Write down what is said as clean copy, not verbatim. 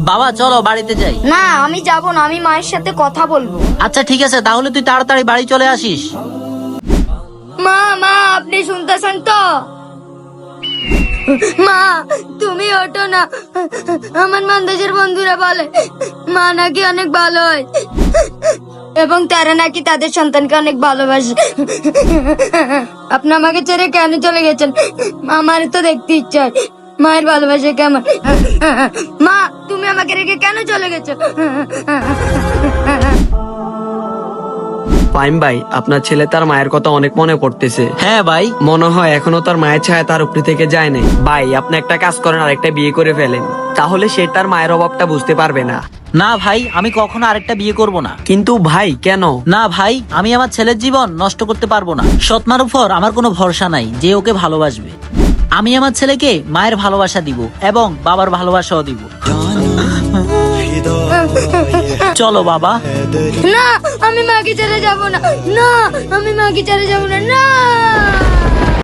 বাবা চলো বাড়িতে যাই। না আমি যাব না, আমি মায়ের সাথে কথা বলবো। আচ্ছা ঠিক আছে, তাহলে তুই তাড়াতাড়ি বাড়ি চলে আসিস। মা মা আপনি শুনতেছেন তো? মা তুমি ওঠো না, আমার মানদেশের বন্ধুরা বলে মা নাকি অনেক ভালো হয় এবং তারা নাকি তাদের সন্তানকে অনেক ভালোবাসে। আপনি আমাকে ছেড়ে কেন চলে গেছেন? আমার তো দেখতে ইচ্ছা হয় মায়ের ভালোবাসা কেমন। মা তুমি আমাকে রেখে কেন চলে গেছো? ফাইম ভাই, আপনার ছেলে তার মায়ের কথা অনেক মনে পড়তেছে। হ্যাঁ ভাই। মনে হয় এখনো তার মায়ের ছায়া তার উপরে থেকে যায় নাই। ভাই আপনি একটা কাজ করেন, আর একটা বিয়ে করে ফেলেন, তাহলে সে তার মায়ের অভাবটা বুঝতে পারবে না। না ভাই, আমি কখনো আরেকটা বিয়ে করব না। কিন্তু ভাই কেন? না ভাই, আমি আমার ছেলের জীবন নষ্ট করতে পারবো না। সৎমার উপর আমার কোনো ভরসা নাই যে ওকে ভালোবাসবে। আমি আমার ছেলেকে মায়ের ভালোবাসা দিব এবং বাবার ভালোবাসাও দিব। চলো বাবা। না আমি মাকে ছেড়ে যাব না, না আমি মাকে ছেড়ে যাব না, না।